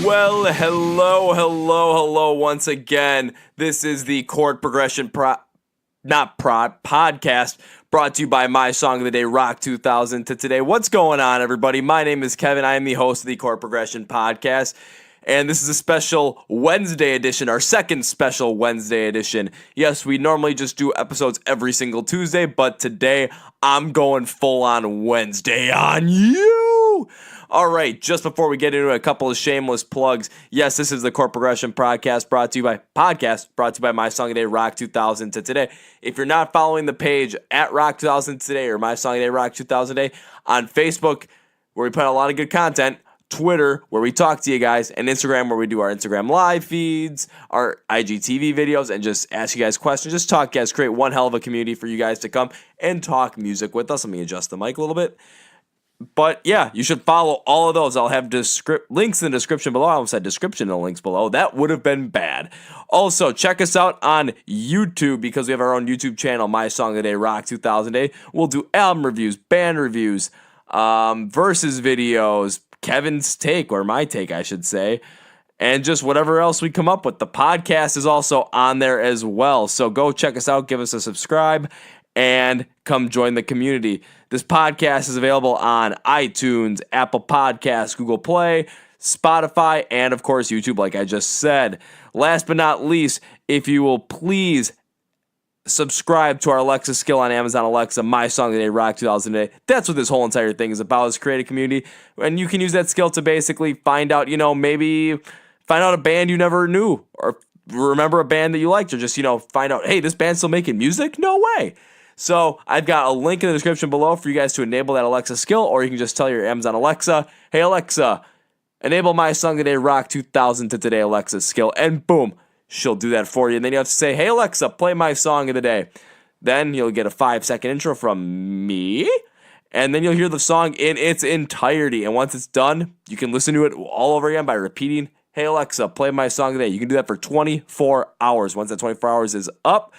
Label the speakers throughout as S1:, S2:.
S1: Well, hello once again. This is the chord progression podcast brought to you by My Song of the Day, Rock 2000 to today. What's going on, everybody? My name is Kevin. I am the host of the chord progression podcast, and this is a special Wednesday edition, our second special Wednesday edition. Yes, we normally just do episodes every single Tuesday, but today I'm going full on Wednesday on you. All right, just before we get into a couple of shameless plugs, yes, this is the Chord Progression podcast brought to you by My Song of the Day, Rock 2000 to today. If you're not following the page at Rock 2000 today or My Song of the Day, Rock 2000 today on Facebook, where we put out a lot of good content, Twitter, where we talk to you guys, and Instagram, where we do our Instagram live feeds, our IGTV videos, and just ask you guys questions. Just talk, guys. Create one hell of a community for you guys to come and talk music with us. Let me adjust the mic a little bit. But yeah, you should follow all of those. I'll have links in the description below. I almost said description in the links below. That would have been bad. Also, check us out on YouTube because we have our own YouTube channel, My Song of the Day, Rock 2000 Day. We'll do album reviews, band reviews, versus videos, Kevin's take, or my take, I should say, and just whatever else we come up with. The podcast is also on there as well. So go check us out, give us a subscribe, and come join the community. This podcast is available on iTunes, Apple Podcasts, Google Play, Spotify, and of course YouTube, like I just said. Last but not least, if you will please subscribe to our Alexa skill on Amazon Alexa, My Song of the Day, Rock 2000 Day. That's what this whole entire thing is about, is create a community. And you can use that skill to basically find out, maybe find out a band you never knew, or remember a band that you liked, or just, find out, hey, this band's still making music? No way. So I've got a link in the description below for you guys to enable that Alexa skill, or you can just tell your Amazon Alexa, hey Alexa, enable My Song of the Day, Rock 2000 to today Alexa skill, and boom, she'll do that for you. And then you have to say, hey Alexa, play my song of the day. Then you'll get a 5-second intro from me, and then you'll hear the song in its entirety. And once it's done, you can listen to it all over again by repeating, hey Alexa, play my song of the day. You can do that for 24 hours. Once that 24 hours is up,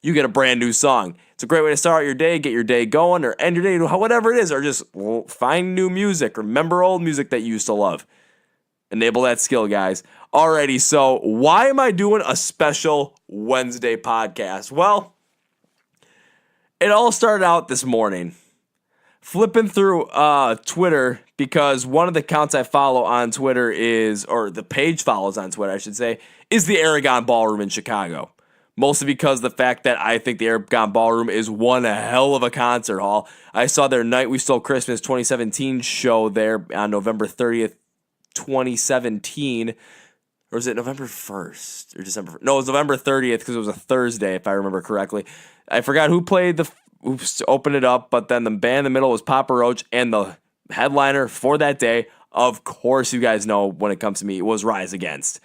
S1: you get a brand new song. It's a great way to start out your day, get your day going, or end your day, whatever it is, or just find new music, remember old music that you used to love. Enable that skill, guys. Alrighty, so why am I doing a special Wednesday podcast? Well, it all started out this morning. Flipping through Twitter, because one of the accounts I follow on Twitter or the page follows on Twitter, I should say, is the Aragon Ballroom in Chicago. Mostly because of the fact that I think the Aragon Ballroom is one hell of a concert hall. I saw their Night We Stole Christmas 2017 show there on November 30th, 2017. Or was it November 1st or December 1st? No, it was November 30th because it was a Thursday, if I remember correctly. I forgot who opened it up, but then the band in the middle was Papa Roach, and the headliner for that day, of course you guys know when it comes to me, it was Rise Against.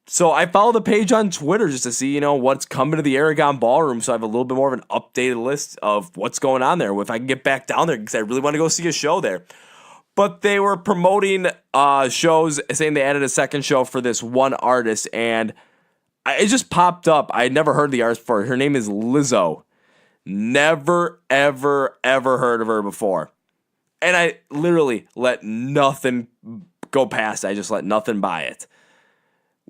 S1: So I follow the page on Twitter just to see, what's coming to the Aragon Ballroom, so I have a little bit more of an updated list of what's going on there, if I can get back down there, because I really want to go see a show there. But they were promoting shows, saying they added a second show for this one artist, and it just popped up. I had never heard the artist before. Her name is Lizzo. Never, ever, ever heard of her before. And I literally let nothing go past. I just let nothing by it.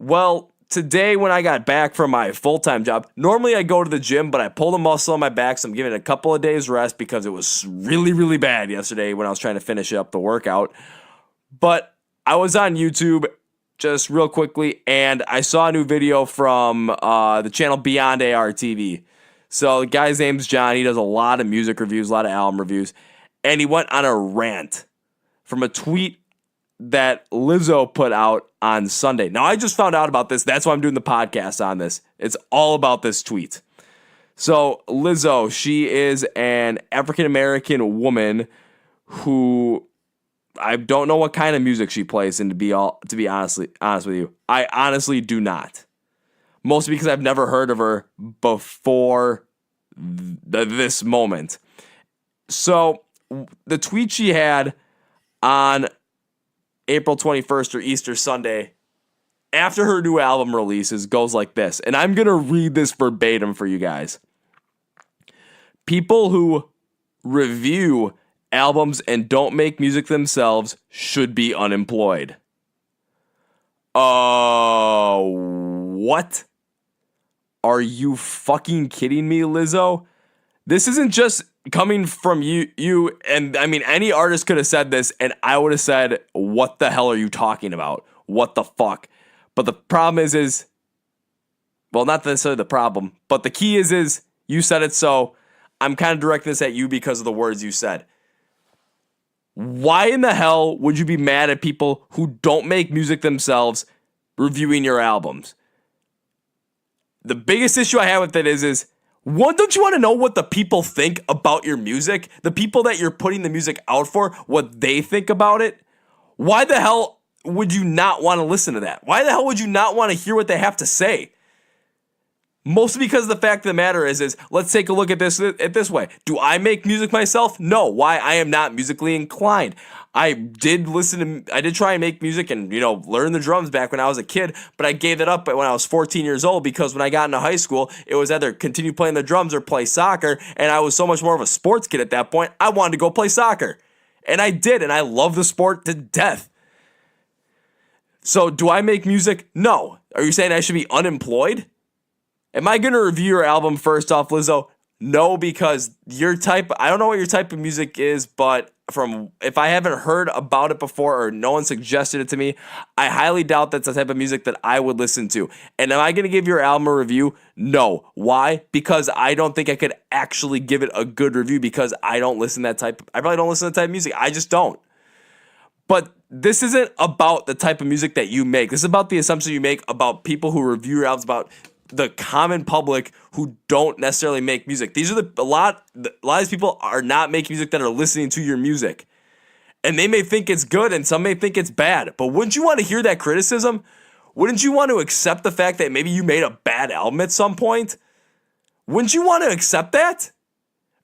S1: Well, today when I got back from my full-time job, normally I go to the gym, but I pulled a muscle on my back, so I'm giving it a couple of days rest because it was really, really bad yesterday when I was trying to finish up the workout. But I was on YouTube just real quickly, and I saw a new video from the channel Beyond AR TV. So the guy's name's John. He does a lot of music reviews, a lot of album reviews, and he went on a rant from a tweet that Lizzo put out on Sunday. Now, I just found out about this. That's why I'm doing the podcast on this. It's all about this tweet. So, Lizzo, she is an African-American woman who I don't know what kind of music she plays, and to be honest with you, I honestly do not. Mostly because I've never heard of her before this moment. So, the tweet she had on April 21st or Easter Sunday, after her new album releases, goes like this. And I'm going to read this verbatim for you guys. People who review albums and don't make music themselves should be unemployed. What? Are you fucking kidding me, Lizzo? This isn't just coming from you, and I mean, any artist could have said this, and I would have said, what the hell are you talking about? What the fuck? But the problem is, well, not necessarily the problem, but the key is you said it, so I'm kind of directing this at you because of the words you said. Why in the hell would you be mad at people who don't make music themselves reviewing your albums? The biggest issue I have with it is one, don't you want to know what the people think about your music? The people that you're putting the music out for, what they think about it? Why the hell would you not want to listen to that? Why the hell would you not want to hear what they have to say? Mostly because the fact of the matter is let's take a look at this way. Do I make music myself? No. Why? I am not musically inclined. I did try and make music and, learn the drums back when I was a kid, but I gave it up when I was 14 years old because when I got into high school, it was either continue playing the drums or play soccer, and I was so much more of a sports kid at that point, I wanted to go play soccer. And I did, and I love the sport to death. So do I make music? No. Are you saying I should be unemployed? Am I going to review your album first off, Lizzo? No, because I don't know what your type of music is, but if I haven't heard about it before or no one suggested it to me, I highly doubt that's the type of music that I would listen to. And am I going to give your album a review? No. Why? Because I don't think I could actually give it a good review because I really don't listen to that type of music. I just don't. But this isn't about the type of music that you make. This is about the assumption you make about people who review your albums, about the common public who don't necessarily make music. These are a lot of these people are not making music that are listening to your music. And they may think it's good and some may think it's bad. But wouldn't you want to hear that criticism? Wouldn't you want to accept the fact that maybe you made a bad album at some point? Wouldn't you want to accept that?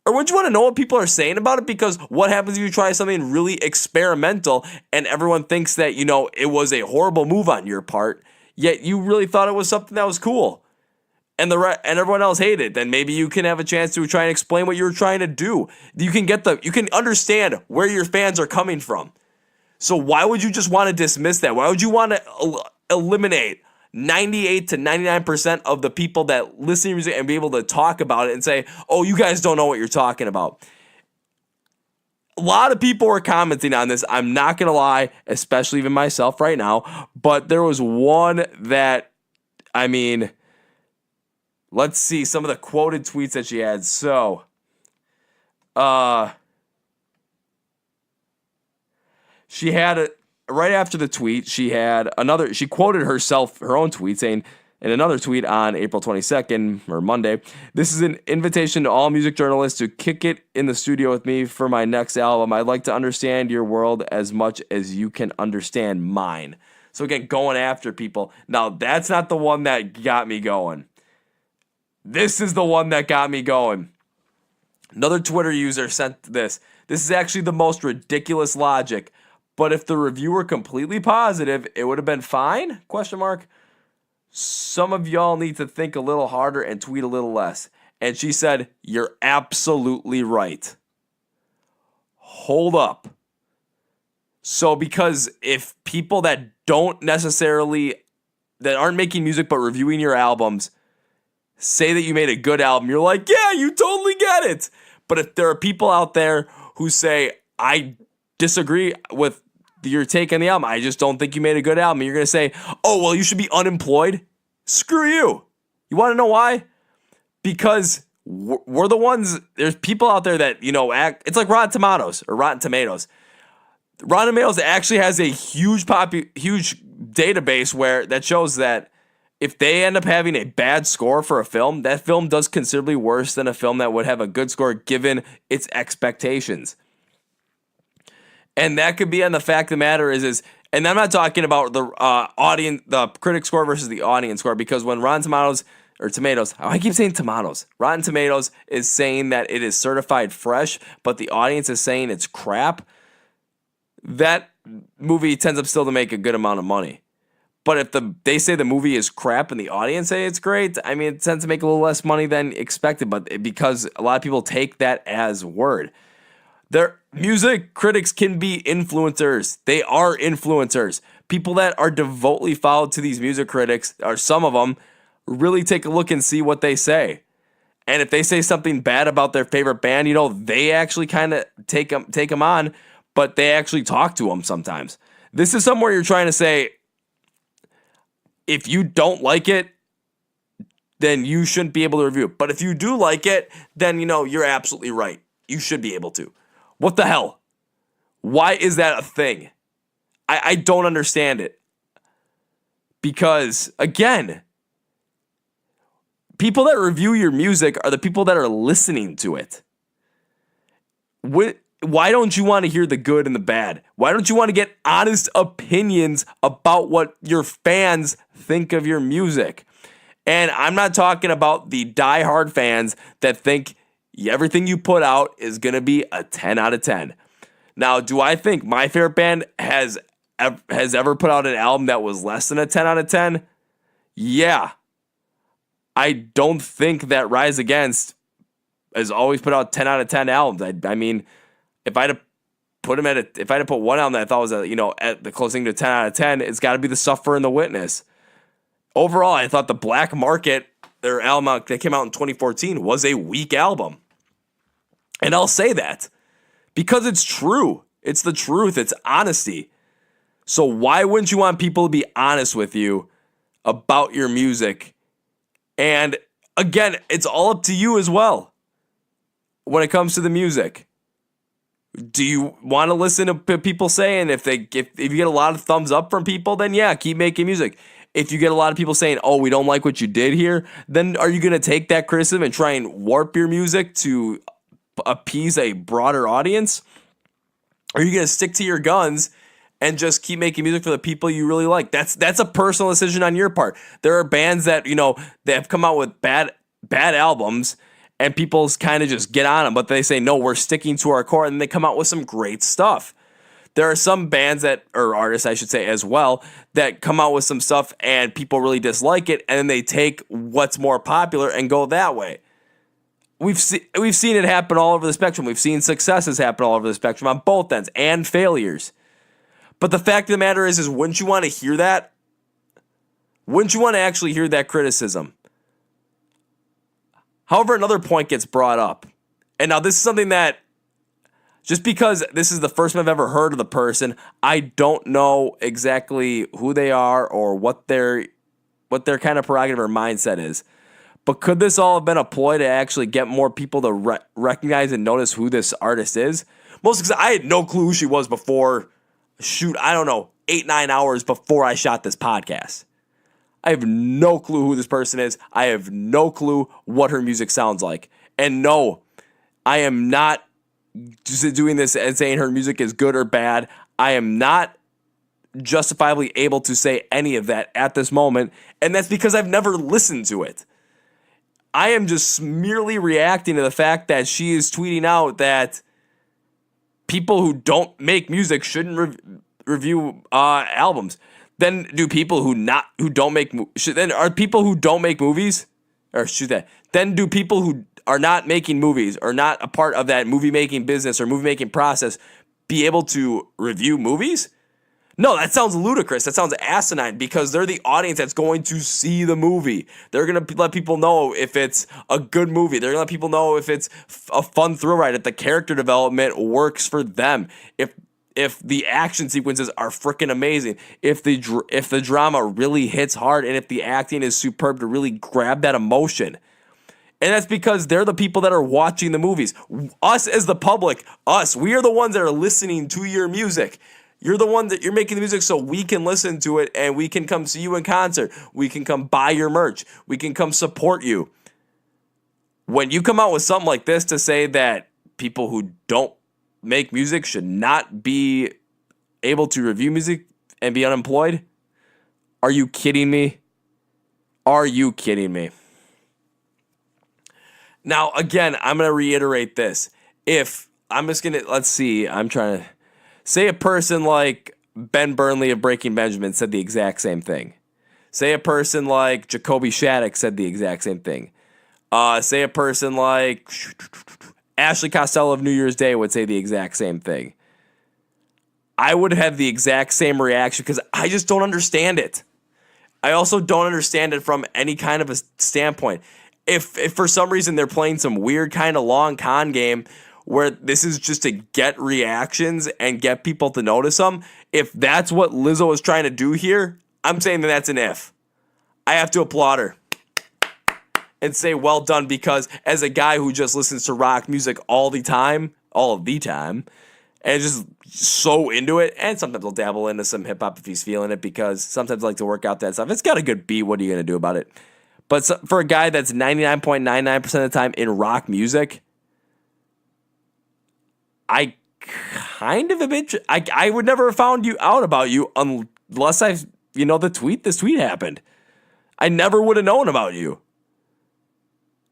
S1: Or wouldn't you want to know what people are saying about it? Because what happens if you try something really experimental and everyone thinks that, it was a horrible move on your part, yet you really thought it was something that was cool? And everyone else hated it, then maybe you can have a chance to try and explain what you were trying to do. You can understand where your fans are coming from. So why would you just want to dismiss that? Why would you want to eliminate 98 to 99% of the people that listen to your music and be able to talk about it and say, oh, you guys don't know what you're talking about? A lot of people were commenting on this. I'm not going to lie, especially even myself right now. But there was one that, let's see some of the quoted tweets that she had. So, she had right after the tweet, she quoted herself, her own tweet, saying in another tweet on April 22nd, or Monday, "This is an invitation to all music journalists to kick it in the studio with me for my next album. I'd like to understand your world as much as you can understand mine." So again, going after people. Now, that's not the one that got me going. This is the one that got me going. Another Twitter user sent this. "This is actually the most ridiculous logic, but if the review were completely positive, it would have been fine? Question mark. Some of y'all need to think a little harder and tweet a little less." And she said, "You're absolutely right." Hold up. So because if people that aren't making music but reviewing your albums say that you made a good album, you're like, yeah, you totally get it. But if there are people out there who say, I disagree with your take on the album, I just don't think you made a good album, and you're going to say, oh, well, you should be unemployed. Screw you. You want to know why? Because we're the ones, there's people out there that, it's like Rotten Tomatoes. Rotten Tomatoes actually has a huge database that shows that if they end up having a bad score for a film, that film does considerably worse than a film that would have a good score given its expectations. And that could be on the fact of the matter is, and I'm not talking about the critic score versus the audience score, because when Rotten Tomatoes, or Tomatoes, I keep saying tomatoes. Rotten Tomatoes is saying that it is certified fresh, but the audience is saying it's crap. That movie tends up still to make a good amount of money. But if they say the movie is crap and the audience say it's great, it tends to make a little less money than expected. But because a lot of people take that as word, music critics can be influencers. They are influencers. People that are devotedly followed to these music critics, or some of them, really take a look and see what they say. And if they say something bad about their favorite band, they actually kind of take them on, but they actually talk to them sometimes. This is somewhere you're trying to say, if you don't like it, then you shouldn't be able to review it. But if you do like it, then, you're absolutely right. You should be able to. What the hell? Why is that a thing? I don't understand it. Because, again, people that review your music are the people that are listening to it. Why don't you want to hear the good and the bad? Why don't you want to get honest opinions about what your fans think of your music? And I'm not talking about the diehard fans that think everything you put out is going to be a 10 out of 10. Now, do I think my favorite band has ever put out an album that was less than a 10 out of 10? Yeah. I don't think that Rise Against has always put out 10 out of 10 albums. I mean, if I had to put one album that I thought was at the closing to 10 out of 10, it's got to be The Sufferer and The Witness. Overall, I thought The Black Market, their album that came out in 2014, was a weak album. And I'll say that because it's true. It's the truth. It's honesty. So why wouldn't you want people to be honest with you about your music? And again, it's all up to you as well when it comes to the music. Do you want to listen to people saying if you get a lot of thumbs up from people, then yeah, keep making music. If you get a lot of people saying, oh, we don't like what you did here, then are you going to take that criticism and try and warp your music to appease a broader audience? Or are you going to stick to your guns and just keep making music for the people you really like? That's a personal decision on your part. There are bands that, they have come out with bad albums and people kind of just get on them, but they say, no, we're sticking to our core, and they come out with some great stuff. There are some bands or artists, I should say, as well, that come out with some stuff and people really dislike it, and then they take what's more popular and go that way. We've seen it happen all over the spectrum. We've seen successes happen all over the spectrum on both ends, and failures. But the fact of the matter is wouldn't you want to hear that? Wouldn't you want to actually hear that criticism? However, another point gets brought up. And now this is something that, just because this is the first time I've ever heard of the person, I don't know exactly who they are or what their kind of prerogative or mindset is. But could this all have been a ploy to actually get more people to recognize and notice who this artist is? Mostly because I had no clue who she was before, 8-9 hours before I shot this podcast. I have no clue who this person is. I have no clue what her music sounds like. And no, I am not just doing this and saying her music is good or bad. I am not justifiably able to say any of that at this moment. And that's because I've never listened to it. I am just merely reacting to the fact that she is tweeting out that people who don't make music shouldn't review albums. Then do people are people who don't make movies, or shoot that? Then do people who are not making movies or not a part of that movie making business or movie making process be able to review movies? No, that sounds ludicrous. That sounds asinine, because they're the audience that's going to see the movie. They're going to let people know if it's a good movie. They're going to let people know if it's a fun thrill ride, if the character development works for them, if the action sequences are freaking amazing, if the drama really hits hard, and if the acting is superb to really grab that emotion. And that's because they're the people that are watching the movies. Us as the public, we are the ones that are listening to your music. You're the one that you're making the music so we can listen to it and we can come see you in concert. We can come buy your merch. We can come support you. When you come out with something like this to say that people who don't make music should not be able to review music and be unemployed, are you kidding me? Are you kidding me? Now, again, I'm going to reiterate this. I'm trying to say a person like Ben Burnley of Breaking Benjamin said the exact same thing. Say a person like Jacoby Shattuck said the exact same thing. Say a person like Ashley Costello of New Year's Day would say the exact same thing. I would have the exact same reaction because I just don't understand it. I also don't understand it from any kind of a standpoint. If for some reason they're playing some weird kind of long con game where this is just to get reactions and get people to notice them, if that's what Lizzo is trying to do here, I'm saying that that's an if. I have to applaud her and say well done, because as a guy who just listens to rock music all the time, and just so into it, and sometimes I'll dabble into some hip-hop if he's feeling it, because sometimes I like to work out that stuff. It's got a good beat. What are you going to do about it? But for a guy that's 99.99% of the time in rock music, I kind of I would never have found out about you unless this tweet happened. I never would have known about you.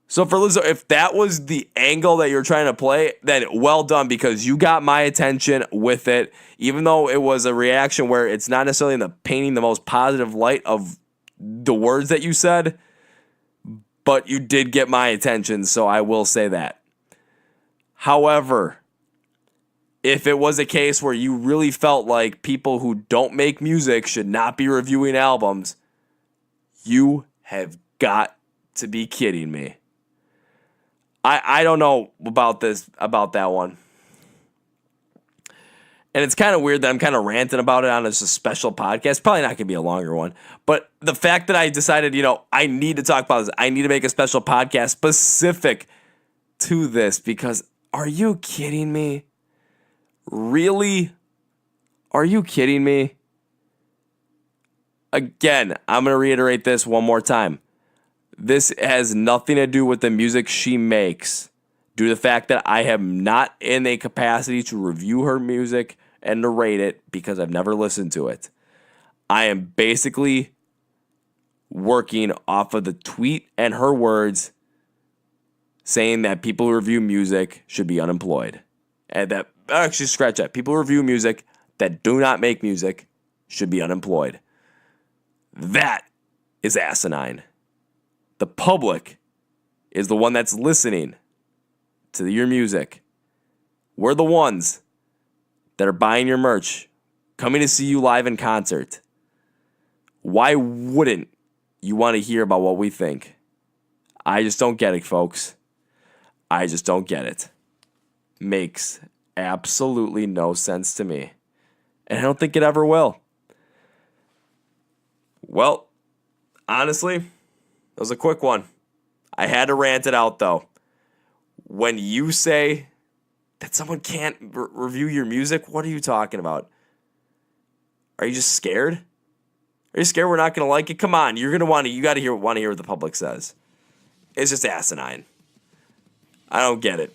S1: So for Lizzo, if that was the angle that you're trying to play, then well done, because you got my attention with it, even though it was a reaction where it's not necessarily in the painting the most positive light of the words that you said, but you did get my attention, so I will say that. However, if it was a case where you really felt like people who don't make music should not be reviewing albums, you have got to be kidding me. I don't know about that one. And it's kind of weird that I'm kind of ranting about it on a special podcast. Probably not going to be a longer one. But the fact that I decided, I need to talk about this. I need to make a special podcast specific to this, because are you kidding me? Really? Are you kidding me? Again, I'm going to reiterate this one more time. This has nothing to do with the music she makes, due to the fact that I am not in a capacity to review her music and to rate it, because I've never listened to it. I am basically working off of the tweet and her words saying that people who review music should be unemployed. And that, actually scratch that, people who review music that do not make music should be unemployed. That is asinine. The public is the one that's listening to your music. We're the ones that are buying your merch, coming to see you live in concert. Why wouldn't you want to hear about what we think? I just don't get it, folks. I just don't get it. Makes absolutely no sense to me. And I don't think it ever will. Well, honestly, that was a quick one. I had to rant it out, though. When you say that someone can't review your music, what are you talking about? Are you just scared? Are you scared we're not going to like it? Come on, you got to hear what the public says. It's just asinine. I don't get it.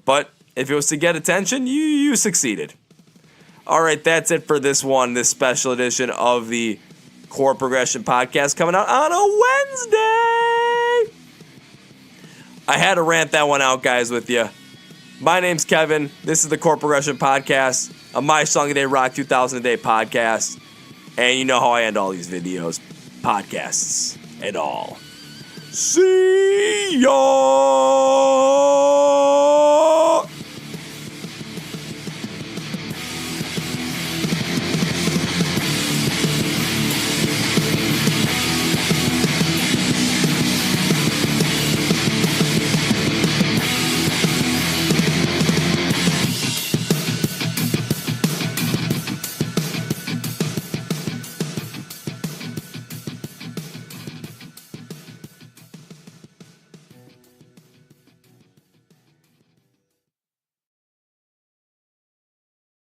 S1: But if it was to get attention, you succeeded. All right, that's it for this special edition of the Core Progression Podcast, coming out on a Wednesday. I had to rant that one out, guys, with you. My name's Kevin. This is the Core Progression Podcast, a My Song a Day Rock 2000 a Day podcast. And you know how I end all these videos, podcasts, and all. See ya!